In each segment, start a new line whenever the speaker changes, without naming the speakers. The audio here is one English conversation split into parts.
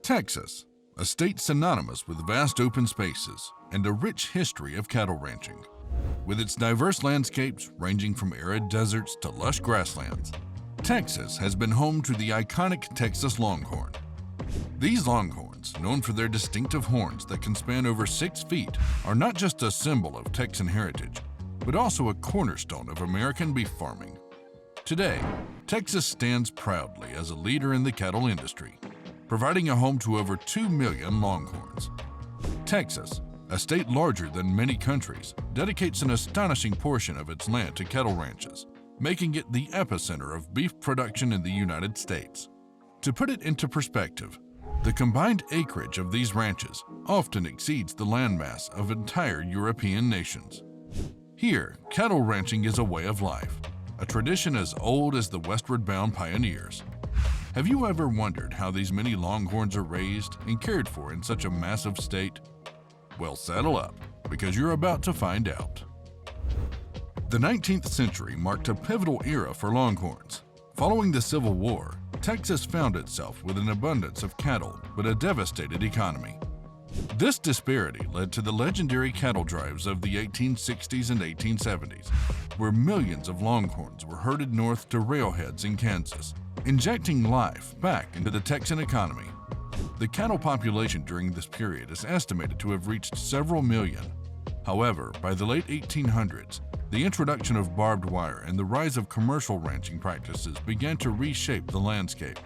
Texas, a state synonymous with vast open spaces and a rich history of cattle ranching. With its diverse landscapes ranging from arid deserts to lush grasslands, Texas has been home to the iconic Texas Longhorn. These Longhorns, known for their distinctive horns that can span over 6 feet, are not just a symbol of Texan heritage, but also a cornerstone of American beef farming. Today, Texas stands proudly as a leader in the cattle industry, providing a home to over 2 million Longhorns. Texas, a state larger than many countries, dedicates an astonishing portion of its land to cattle ranches, making it the epicenter of beef production in the United States. To put it into perspective, the combined acreage of these ranches often exceeds the landmass of entire European nations. Here, cattle ranching is a way of life, a tradition as old as the westward-bound pioneers. Have you ever wondered how these many Longhorns are raised and cared for in such a massive state? Well, saddle up, because you're about to find out. The 19th century marked a pivotal era for Longhorns. Following the Civil War, Texas found itself with an abundance of cattle but a devastated economy. This disparity led to the legendary cattle drives of the 1860s and 1870s, where millions of Longhorns were herded north to railheads in Kansas, injecting life back into the Texan economy. The cattle population during this period is estimated to have reached several million. However, by the late 1800s, the introduction of barbed wire and the rise of commercial ranching practices began to reshape the landscape.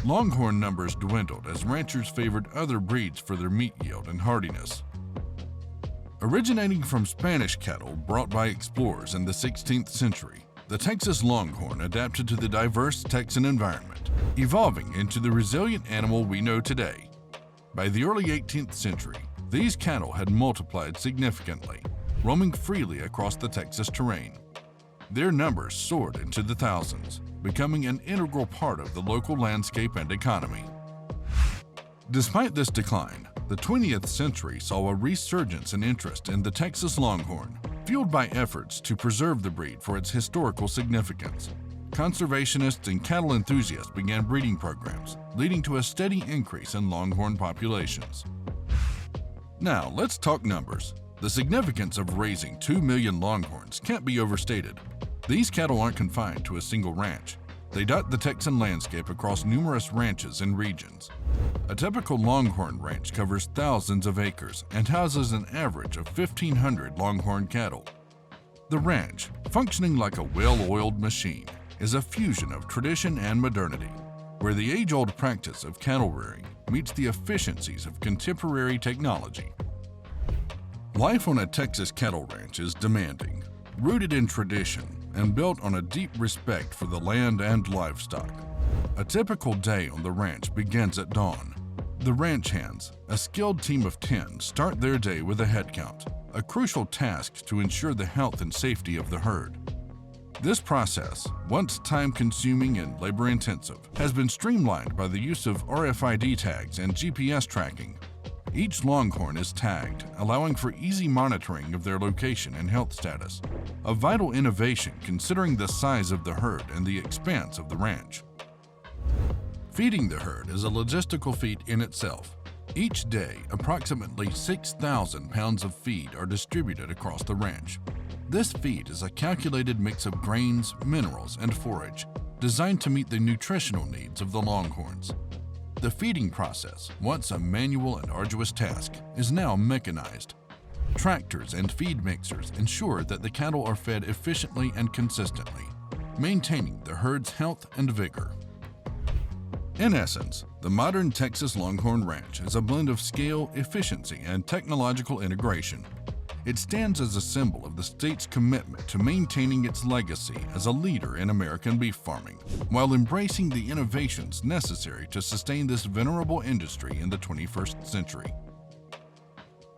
Longhorn numbers dwindled as ranchers favored other breeds for their meat yield and hardiness. Originating from Spanish cattle brought by explorers in the 16th century, the Texas Longhorn adapted to the diverse Texan environment, evolving into the resilient animal we know today. By the early 18th century, these cattle had multiplied significantly, roaming freely across the Texas terrain. Their numbers soared into the thousands, becoming an integral part of the local landscape and economy. Despite this decline, the 20th century saw a resurgence in interest in the Texas Longhorn, fueled by efforts to preserve the breed for its historical significance. Conservationists and cattle enthusiasts began breeding programs, leading to a steady increase in Longhorn populations. Now, let's talk numbers. The significance of raising 2 million Longhorns can't be overstated. These cattle aren't confined to a single ranch. They dot the Texan landscape across numerous ranches and regions. A typical Longhorn ranch covers thousands of acres and houses an average of 1,500 Longhorn cattle. The ranch, functioning like a well-oiled machine, is a fusion of tradition and modernity, where the age-old practice of cattle rearing meets the efficiencies of contemporary technology. Life on a Texas cattle ranch is demanding, rooted in tradition, and built on a deep respect for the land and livestock. A typical day on the ranch begins at dawn. The ranch hands, a skilled team of 10, start their day with a head count, a crucial task to ensure the health and safety of the herd. This process, once time-consuming and labor-intensive, has been streamlined by the use of RFID tags and GPS tracking. Each Longhorn is tagged, allowing for easy monitoring of their location and health status, a vital innovation considering the size of the herd and the expanse of the ranch. Feeding the herd is a logistical feat in itself. Each day, approximately 6,000 pounds of feed are distributed across the ranch. This feed is a calculated mix of grains, minerals, and forage, designed to meet the nutritional needs of the Longhorns. The feeding process, once a manual and arduous task, is now mechanized. Tractors and feed mixers ensure that the cattle are fed efficiently and consistently, maintaining the herd's health and vigor. In essence, the modern Texas Longhorn Ranch is a blend of scale, efficiency, and technological integration. It stands as a symbol of the state's commitment to maintaining its legacy as a leader in American beef farming, while embracing the innovations necessary to sustain this venerable industry in the 21st century.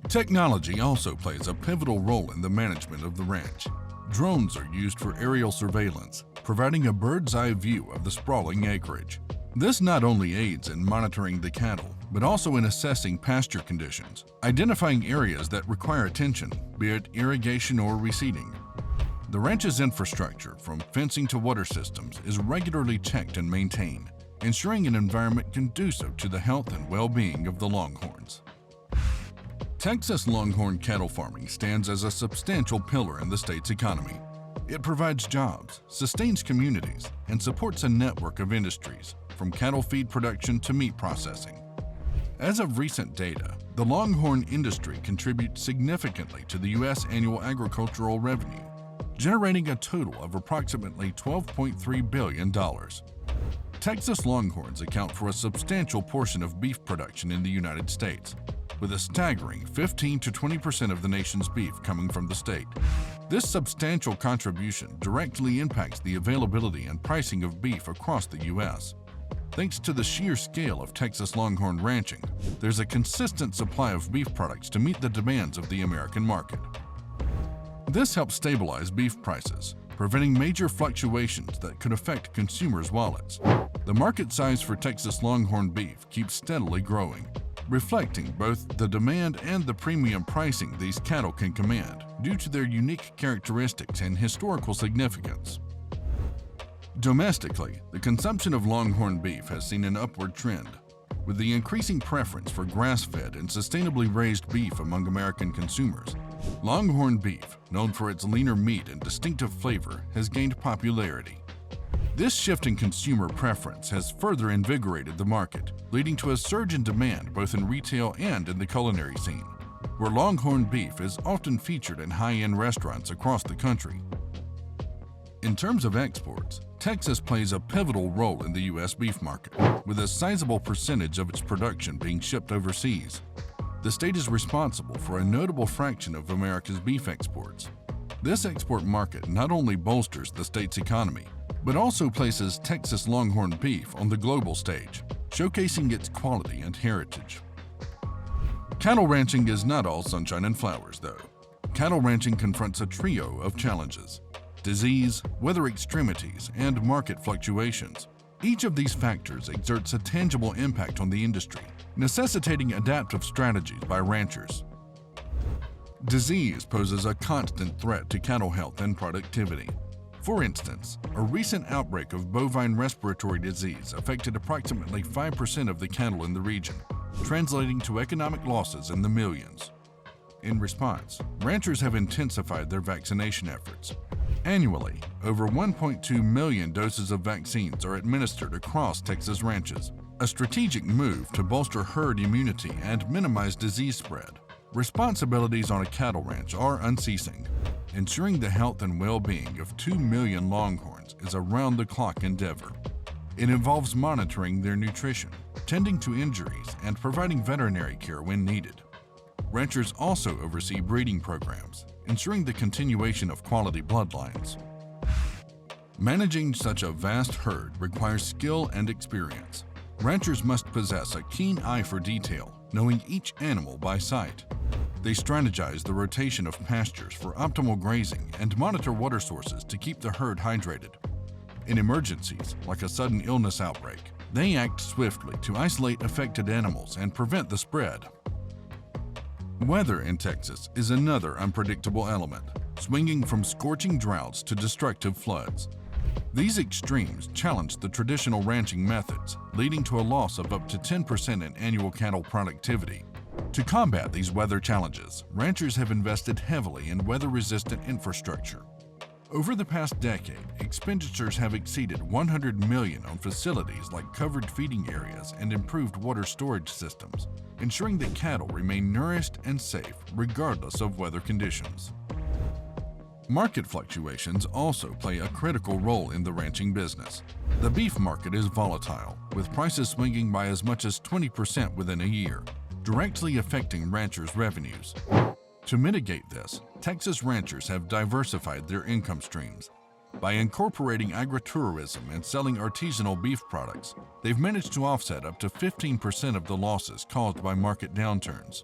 Technology also plays a pivotal role in the management of the ranch. Drones are used for aerial surveillance, providing a bird's-eye view of the sprawling acreage. This not only aids in monitoring the cattle, but also in assessing pasture conditions, identifying areas that require attention, be it irrigation or reseeding. The ranch's infrastructure, from fencing to water systems, is regularly checked and maintained, ensuring an environment conducive to the health and well-being of the Longhorns. Texas Longhorn cattle farming stands as a substantial pillar in the state's economy. It provides jobs, sustains communities, and supports a network of industries, from cattle feed production to meat processing. As of recent data, the Longhorn industry contributes significantly to the U.S. annual agricultural revenue, generating a total of approximately $12.3 billion. Texas Longhorns account for a substantial portion of beef production in the United States, with a staggering 15 to 20% of the nation's beef coming from the state. This substantial contribution directly impacts the availability and pricing of beef across the U.S. Thanks to the sheer scale of Texas Longhorn ranching, there's a consistent supply of beef products to meet the demands of the American market. This helps stabilize beef prices, preventing major fluctuations that could affect consumers' wallets. The market size for Texas Longhorn beef keeps steadily growing, reflecting both the demand and the premium pricing these cattle can command due to their unique characteristics and historical significance. Domestically, the consumption of Longhorn beef has seen an upward trend, with the increasing preference for grass-fed and sustainably raised beef among American consumers. Longhorn beef, known for its leaner meat and distinctive flavor, has gained popularity. This shift in consumer preference has further invigorated the market, leading to a surge in demand both in retail and in the culinary scene, where Longhorn beef is often featured in high-end restaurants across the country. In terms of exports, Texas plays a pivotal role in the U.S. beef market, with a sizable percentage of its production being shipped overseas. The state is responsible for a notable fraction of America's beef exports. This export market not only bolsters the state's economy, but also places Texas Longhorn beef on the global stage, showcasing its quality and heritage. Cattle ranching is not all sunshine and flowers, though. Cattle ranching confronts a trio of challenges: disease, weather extremities, and market fluctuations. Each of these factors exerts a tangible impact on the industry, necessitating adaptive strategies by ranchers. Disease poses a constant threat to cattle health and productivity. For instance, a recent outbreak of bovine respiratory disease affected approximately 5% of the cattle in the region, translating to economic losses in the millions. In response, ranchers have intensified their vaccination efforts. Annually, over 1.2 million doses of vaccines are administered across Texas ranches, a strategic move to bolster herd immunity and minimize disease spread. Responsibilities on a cattle ranch are unceasing. Ensuring the health and well-being of 2 million Longhorns is a round-the-clock endeavor. It involves monitoring their nutrition, tending to injuries, and providing veterinary care when needed. Ranchers also oversee breeding programs, ensuring the continuation of quality bloodlines. Managing such a vast herd requires skill and experience. Ranchers must possess a keen eye for detail, knowing each animal by sight. They strategize the rotation of pastures for optimal grazing and monitor water sources to keep the herd hydrated. In emergencies, like a sudden illness outbreak, they act swiftly to isolate affected animals and prevent the spread. Weather in Texas is another unpredictable element, swinging from scorching droughts to destructive floods. These extremes challenge the traditional ranching methods, leading to a loss of up to 10% in annual cattle productivity. To combat these weather challenges, ranchers have invested heavily in weather-resistant infrastructure. Over the past decade, expenditures have exceeded $100 million on facilities like covered feeding areas and improved water storage systems, ensuring that cattle remain nourished and safe regardless of weather conditions. Market fluctuations also play a critical role in the ranching business. The beef market is volatile, with prices swinging by as much as 20% within a year, directly affecting ranchers' revenues. To mitigate this, Texas ranchers have diversified their income streams. By incorporating agritourism and selling artisanal beef products, they've managed to offset up to 15% of the losses caused by market downturns.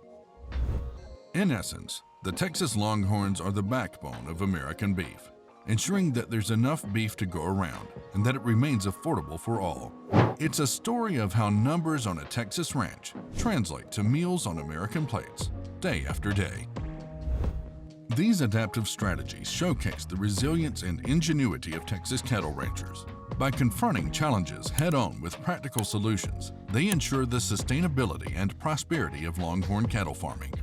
In essence, the Texas Longhorns are the backbone of American beef, ensuring that there's enough beef to go around and that it remains affordable for all. It's a story of how numbers on a Texas ranch translate to meals on American plates, day after day. These adaptive strategies showcase the resilience and ingenuity of Texas cattle ranchers. By confronting challenges head-on with practical solutions, they ensure the sustainability and prosperity of Longhorn cattle farming.